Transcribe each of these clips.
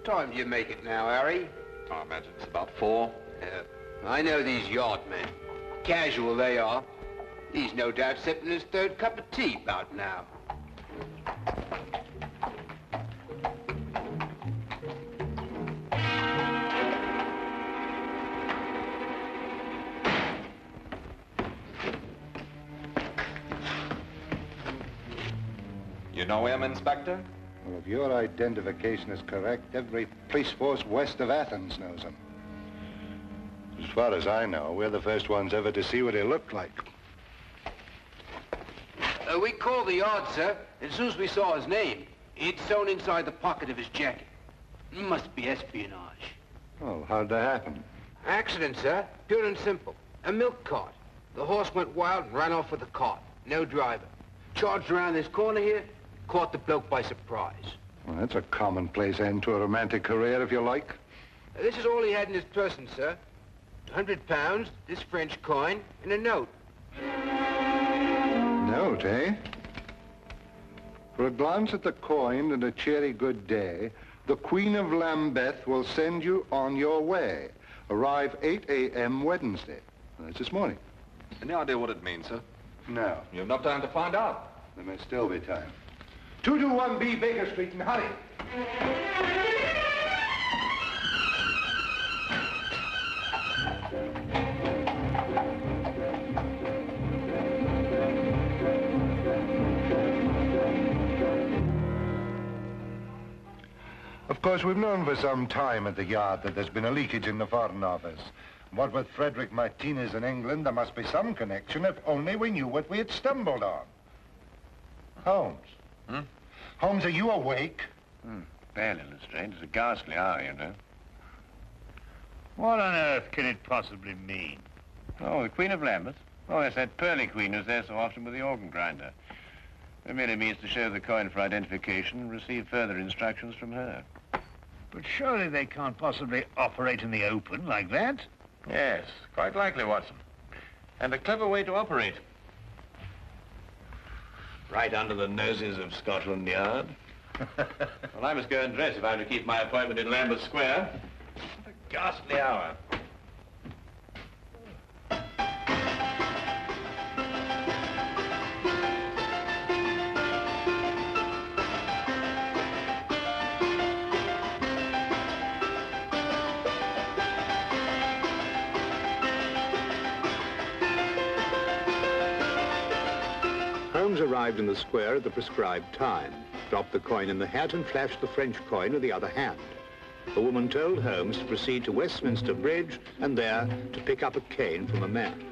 time do you make it now, Harry? I imagine it's about 4. I know these yard men. Casual they are. He's no doubt sipping his 3rd cup of tea about now. You know him, Inspector? Well, if your identification is correct, every police force west of Athens knows him. As far as I know, we're the first ones ever to see what he looked like. We called the yard, sir. As soon as we saw his name, he'd sewn inside the pocket of his jacket. Must be espionage. Well, how'd that happen? Accident, sir. Pure and simple. A milk cart. The horse went wild and ran off with the cart. No driver. Charged around this corner here, caught the bloke by surprise. Well, that's a commonplace end to a romantic career, if you like. This is all he had in his person, sir. £100, this French coin, and a note. Note, eh? For a glance at the coin and a cheery good day, the Queen of Lambeth will send you on your way. Arrive 8 a.m. Wednesday. That's this morning. Any idea what it means, sir? No. You have enough time to find out. There may still be time. 221B Baker Street and hurry. Of course, we've known for some time at the Yard that there's been a leakage in the Foreign Office. What with Frederick Martinez in England, there must be some connection, if only we knew what we had stumbled on. Holmes. Hmm? Holmes, are you awake? Barely, Lestrade. It's a ghastly hour, you know. What on earth can it possibly mean? Oh, the Queen of Lambeth? Oh, yes, that pearly queen who's there so often with the organ grinder. It merely means to show the coin for identification and receive further instructions from her. But surely they can't possibly operate in the open like that. Yes, quite likely, Watson. And a clever way to operate. Right under the noses of Scotland Yard. Well, I must go and dress if I'm to keep my appointment in Lambeth Square. What a ghastly hour. Holmes arrived in the square at the prescribed time, dropped the coin in the hat and flashed the French coin with the other hand. The woman told Holmes to proceed to Westminster Bridge and there to pick up a cane from a man.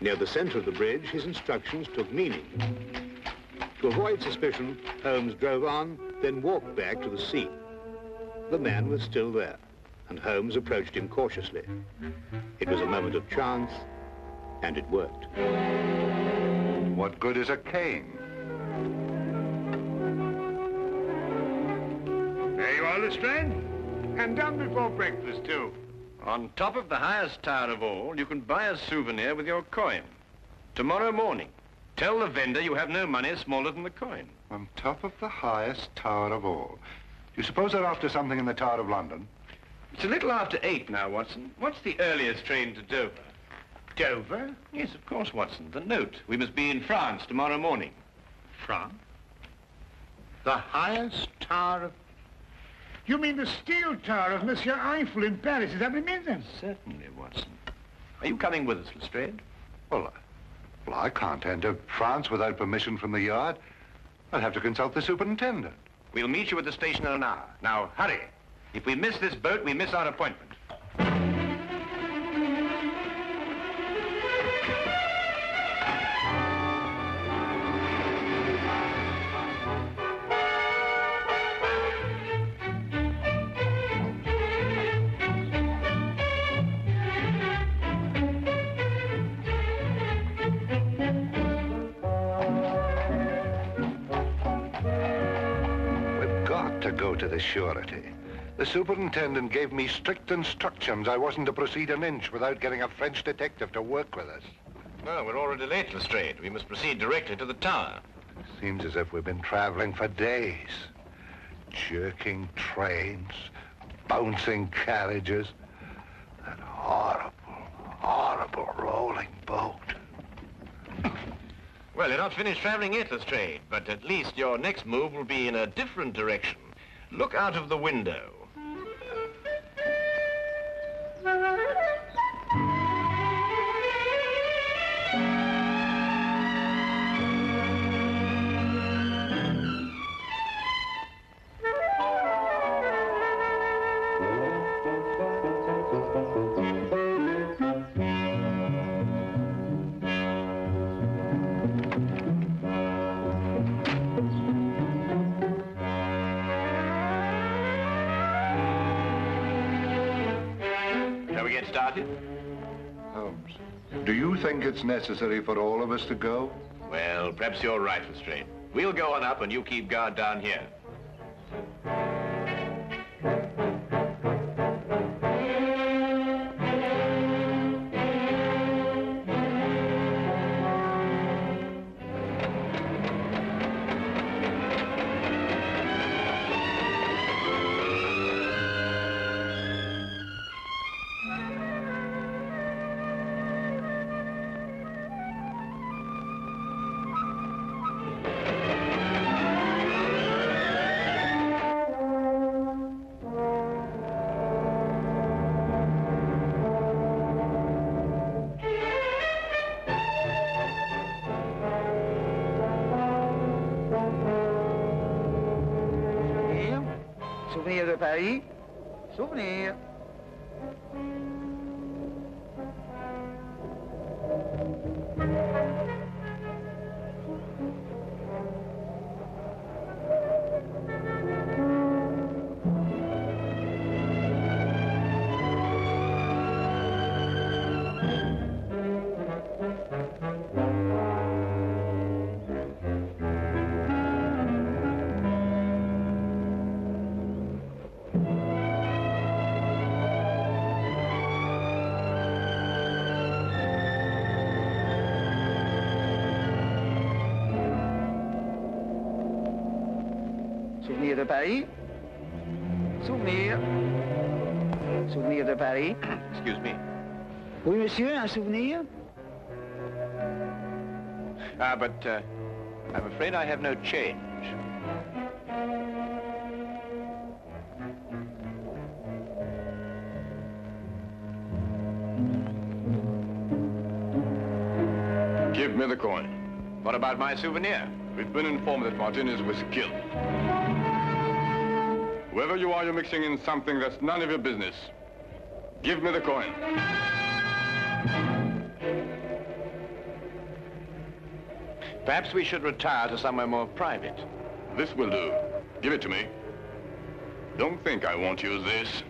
Near the center of the bridge, his instructions took meaning. To avoid suspicion, Holmes drove on, then walked back to the scene. The man was still there, and Holmes approached him cautiously. It was a moment of chance, and it worked. What good is a cane? There you are, Lestrade. And done before breakfast, too. On top of the highest tower of all, you can buy a souvenir with your coin. Tomorrow morning, tell the vendor you have no money smaller than the coin. On top of the highest tower of all. You suppose they're after something in the Tower of London? It's a little after 8 now, Watson. What's the earliest train to Dover? Dover? Yes, of course, Watson. The note. We must be in France tomorrow morning. France? The highest tower of... You mean the steel tower of Monsieur Eiffel in Paris? Is that what it means, then? Certainly, Watson. Are you coming with us, Lestrade? Well, I can't enter France without permission from the Yard. I'll have to consult the superintendent. We'll meet you at the station in an hour. Now, hurry. If we miss this boat, we miss our appointment. To the surety. The superintendent gave me strict instructions. I wasn't to proceed an inch without getting a French detective to work with us. No, we're already late, Lestrade. We must proceed directly to the tower. Seems as if we've been traveling for days. Jerking trains, bouncing carriages. That horrible, horrible rolling boat. Well, you're not finished traveling yet, Lestrade, but at least your next move will be in a different direction. Look out of the window. Started? Holmes, do you think it's necessary for all of us to go? Well, perhaps you're right, Lestrade. We'll go on up and you keep guard down here. Souvenir de Paris. Souvenir. Souvenir de Paris. Souvenir. Souvenir de Paris. Excuse me. Oui, monsieur, un souvenir? But I'm afraid I have no change. Give me the coin. What about my souvenir? We've been informed that Martinez was killed. Whoever you are, you're mixing in something that's none of your business. Give me the coin. Perhaps we should retire to somewhere more private. This will do. Give it to me. Don't think I won't use this.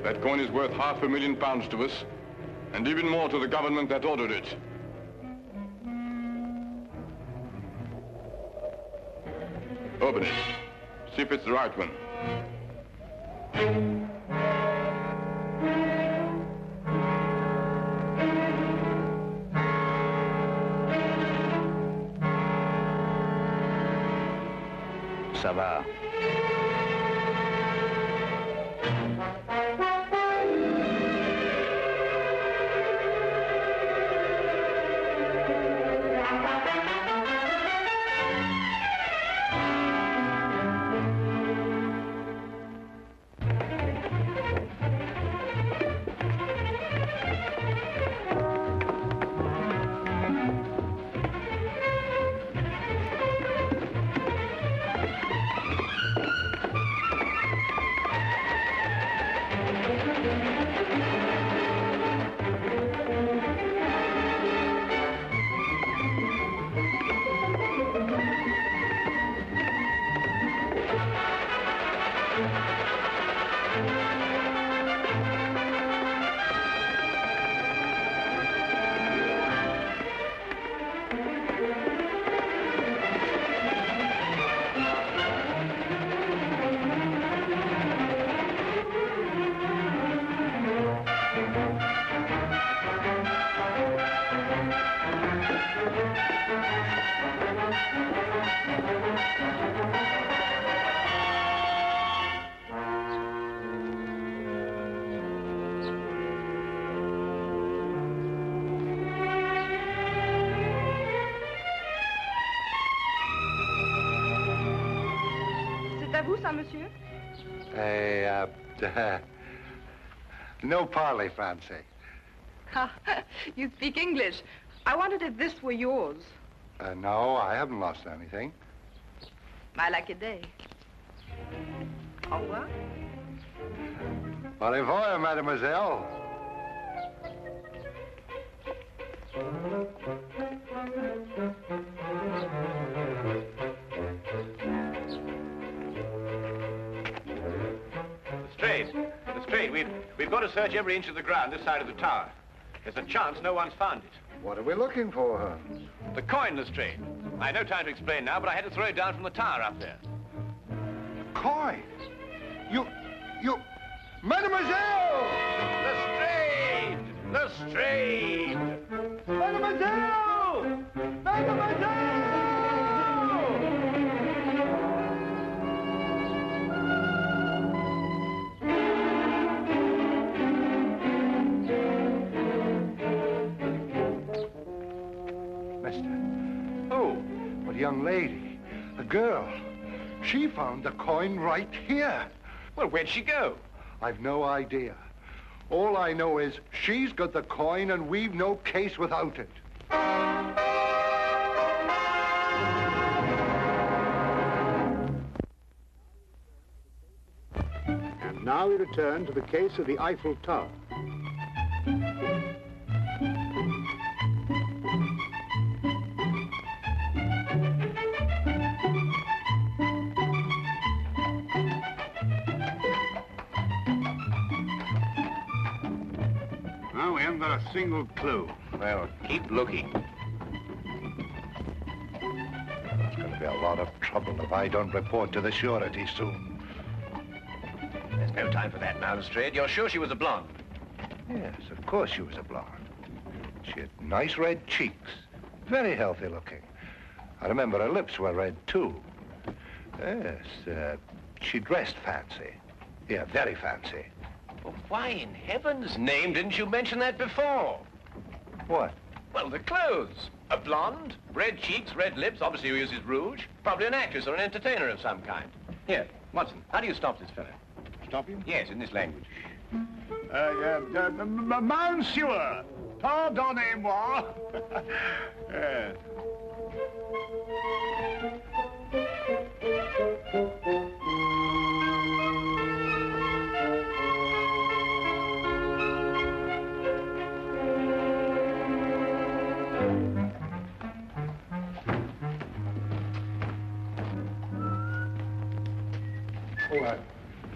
That coin is worth £500,000 to us, and even more to the government that ordered it. Open it. See if it's the right one. Ça va. ça, monsieur? No parley, Fancy. Ah, you speak English. I wondered if this were yours. No, I haven't lost anything. My lucky day. Au revoir. Au revoir, mademoiselle. Lestrade, we've got to search every inch of the ground this side of the tower. There's a chance no one's found it. What are we looking for, Holmes? The coin, Lestrade. I have no time to explain now, but I had to throw it down from the tower up there. Coin? You... Mademoiselle! Lestrade! Lestrade! Mademoiselle! Mademoiselle! A young lady, a girl. She found the coin right here. Well, where'd she go? I've no idea. All I know is she's got the coin and we've no case without it. And now we return to the case of the Eiffel Tower. We haven't got a single clue. Well, keep looking. It's going to be a lot of trouble if I don't report to the surety soon. There's no time for that now, Lestrade. You're sure she was a blonde? Yes, of course she was a blonde. She had nice red cheeks. Very healthy looking. I remember her lips were red, too. Yes, she dressed fancy. Yeah, very fancy. Well, why in heaven's name didn't you mention that before? What? Well, the clothes. A blonde, red cheeks, red lips, obviously who uses rouge. Probably an actress or an entertainer of some kind. Here, Watson, how do you stop this fellow? Stop him? Yes, in this language. Monsieur, pardonnez-moi. Yes.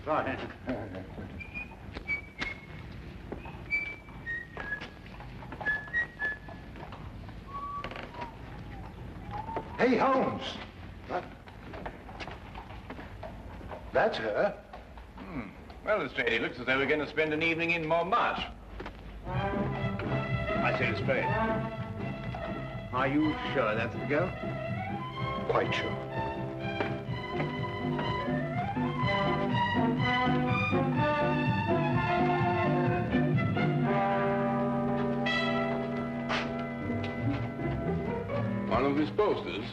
Right. Hey, Holmes. What? That's her. Well, Lestrade, it looks as though we're going to spend an evening in Montmartre. I say, Lestrade, are you sure that's the girl? Quite sure. One of his posters.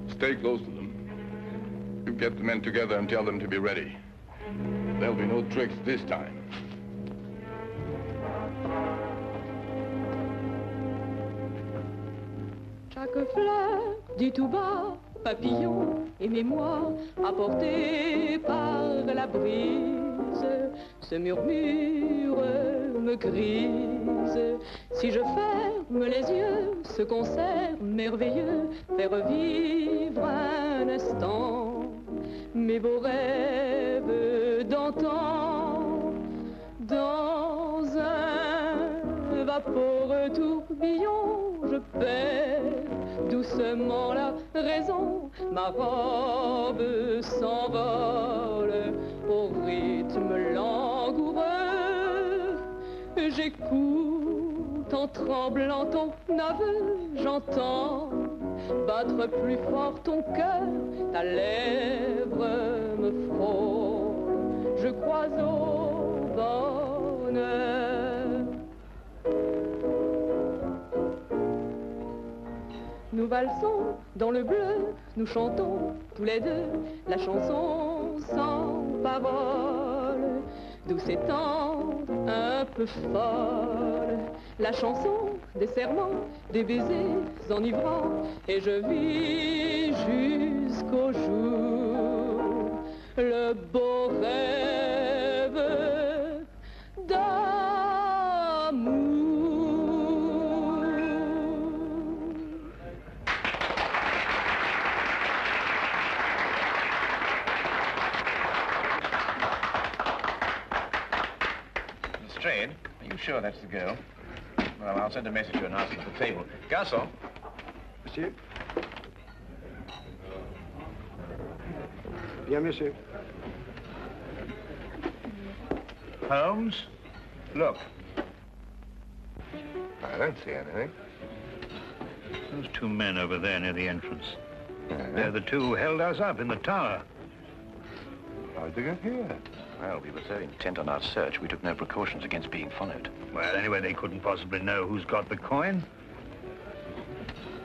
Stay close to them. You get the men together and tell them to be ready. There'll be no tricks this time. Chaque fleur dit tout bas, papillon, aimez-moi, apporté par la brise, ce murmure me grise. Si je ferme les yeux, ce concert merveilleux fait revivre un instant mes beaux rêves d'antan. Dans un vaporeux tourbillon, je perds doucement la raison. Ma robe s'envole au rythme langoureux. J'écoute en tremblant ton aveu, j'entends battre plus fort ton cœur, ta lèvre me frôle, je crois au bonheur. Nous valsons dans le bleu, nous chantons tous les deux la chanson sans parole, douce et tendre, un peu folle, la chanson des serments, des baisers enivrants, et je vis jusqu'au jour le beau rêve d'amour. Lestrade, are you sure that's the girl? Well, I'll send a message to her and ask her at the table. Garçon. Monsieur. Bien, monsieur. Holmes, look. I don't see anything. Those two men over there near the entrance. They're the two who held us up in the tower. How'd they get here? Well, we were so intent on our search, we took no precautions against being followed. Well, anyway, they couldn't possibly know who's got the coin.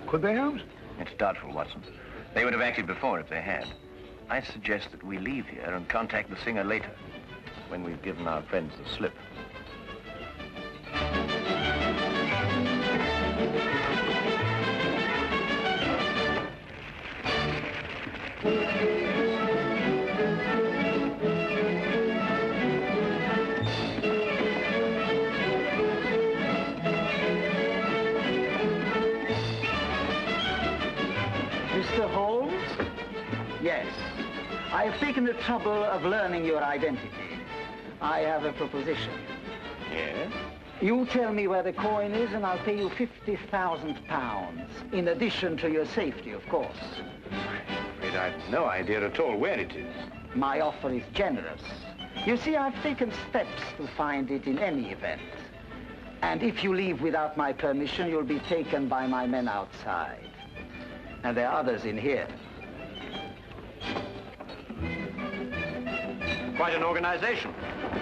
Could they, Holmes? It's doubtful, Watson. They would have acted before if they had. I suggest that we leave here and contact the singer later, when we've given our friends the slip. Mr. Holmes? Yes. I have taken the trouble of learning your identity. I have a proposition. Yes? You tell me where the coin is and I'll pay you £50,000. In addition to your safety, of course. I'm afraid I've no idea at all where it is. My offer is generous. You see, I've taken steps to find it in any event. And if you leave without my permission, you'll be taken by my men outside. And there are others in here. Quite an organization.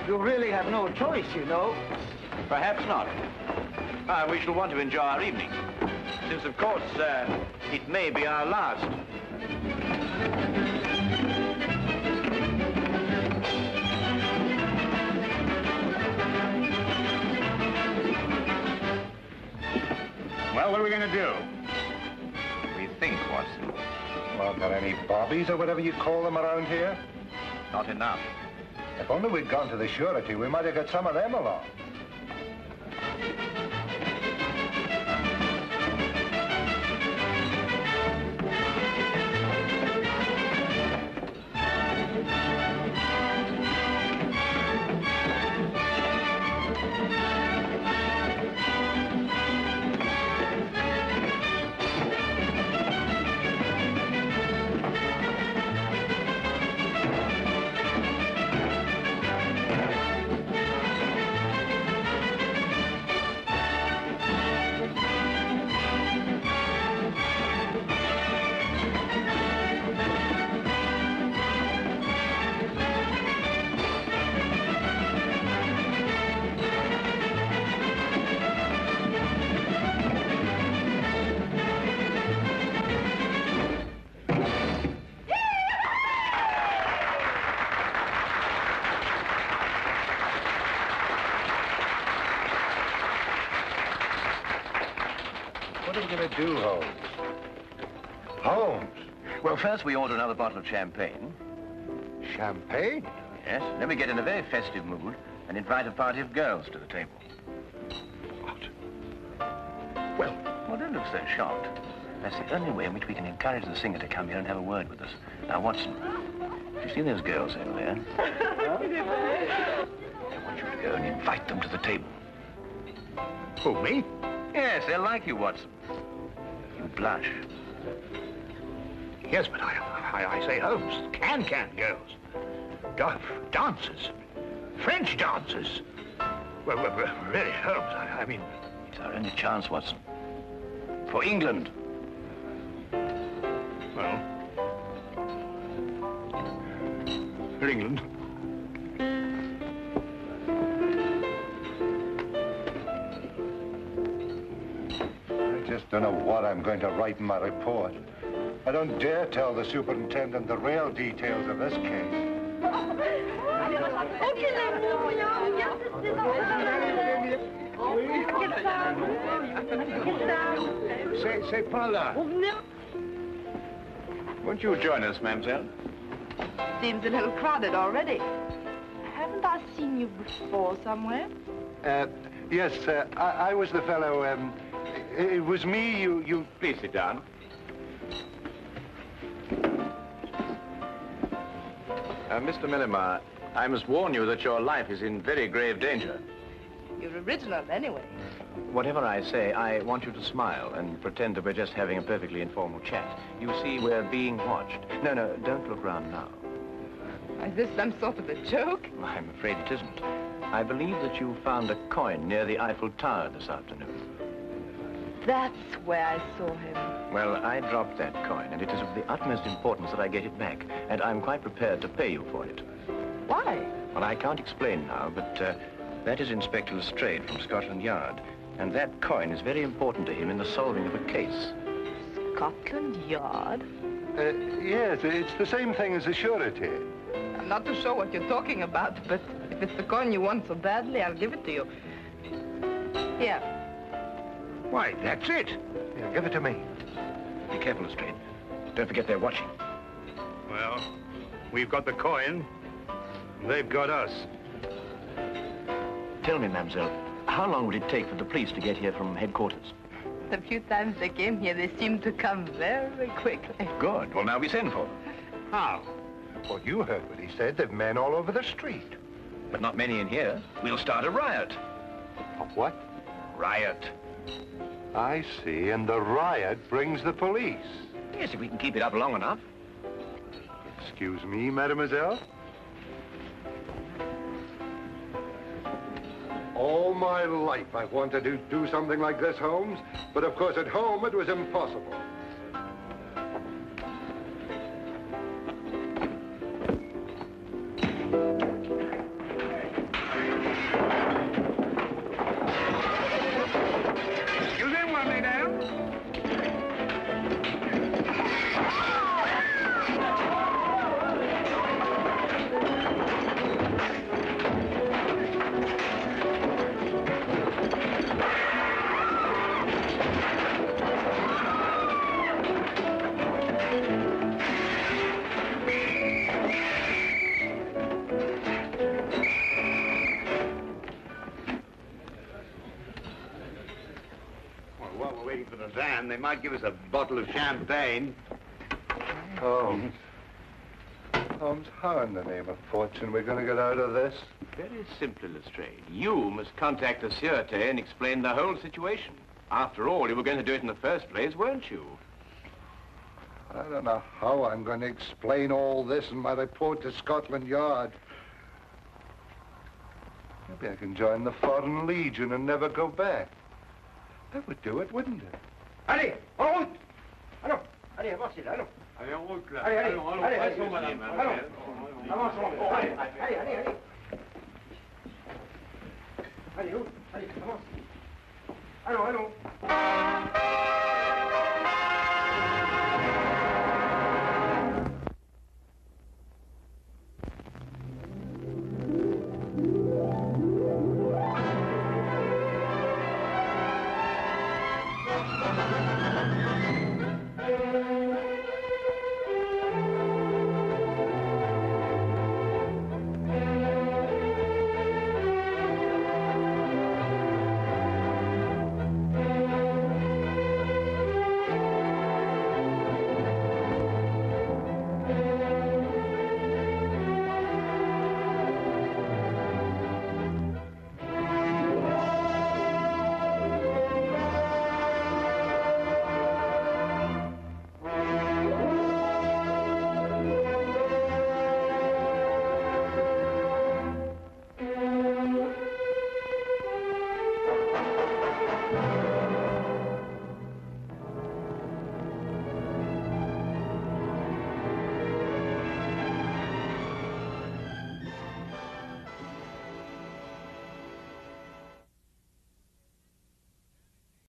You really have no choice, you know. Perhaps not. We shall want to enjoy our evening, since, of course, it may be our last. Well, what are we going to do? We think, Watson. Well, got any bobbies or whatever you call them around here? Not enough. If only we'd gone to the surety, we might have got some of them along. What are we going to do, Holmes? Holmes? Well, first we order another bottle of champagne. Champagne? Yes. Then we get in a very festive mood and invite a party of girls to the table. What? Well, don't look so shocked. That's the only way in which we can encourage the singer to come here and have a word with us. Now, Watson, do you see those girls over there? I want you to go and invite them to the table. Who, me? Yes, they'll like you, Watson. You blush. Yes, but I say, Holmes, can girls. Dancers. French dancers. Well, really, Holmes, I mean... It's our only chance, Watson. For England. Well... For England. I just don't know what I'm going to write in my report. I don't dare tell the superintendent the real details of this case. C'est pas là. Won't you join us, mademoiselle? Seems a little crowded already. Haven't I seen you before somewhere? Yes, I was the fellow, it was me you... Please sit down. Mr. Millimar, I must warn you that your life is in very grave danger. You're original anyway. Whatever I say, I want you to smile and pretend that we're just having a perfectly informal chat. You see, we're being watched. No, don't look round now. Is this some sort of a joke? I'm afraid it isn't. I believe that you found a coin near the Eiffel Tower this afternoon. That's where I saw him. Well, I dropped that coin, and it is of the utmost importance that I get it back, and I'm quite prepared to pay you for it. Why? Well, I can't explain now, but that is Inspector Lestrade from Scotland Yard, and that coin is very important to him in the solving of a case. Scotland Yard? Yes, it's the same thing as a surety. I'm not too sure what you're talking about, but if it's the coin you want so badly, I'll give it to you. Here. Why, that's it. Yeah, give it to me. Be careful, Lestrade. Don't forget they're watching. Well, we've got the coin. They've got us. Tell me, mademoiselle, how long would it take for the police to get here from headquarters? The few times they came here, they seemed to come very quickly. Good. Well, now we send for them. How? Well, you heard what he said. There's men all over the street. But not many in here. We'll start a riot. A what? Riot. I see, and the riot brings the police. Yes, if we can keep it up long enough. Excuse me, mademoiselle? All my life I've wanted to do something like this, Holmes, but of course at home it was impossible. They might give us a bottle of champagne. Holmes. Holmes, how in the name of fortune we're going to get out of this? Very simply, Lestrade. You must contact the Sûreté and explain the whole situation. After all, you were going to do it in the first place, weren't you? I don't know how I'm going to explain all this in my report to Scotland Yard. Maybe I can join the Foreign Legion and never go back. That would do it, wouldn't it? Allez, en route! Allons, allez, avancez là, allons. Allez, en route, là. Allez, allez, Allons, allez, passons, allez, madame. allons. Avançons, allez, allez, allez, allez. Allez, où? Allez, avance. Allons, allons.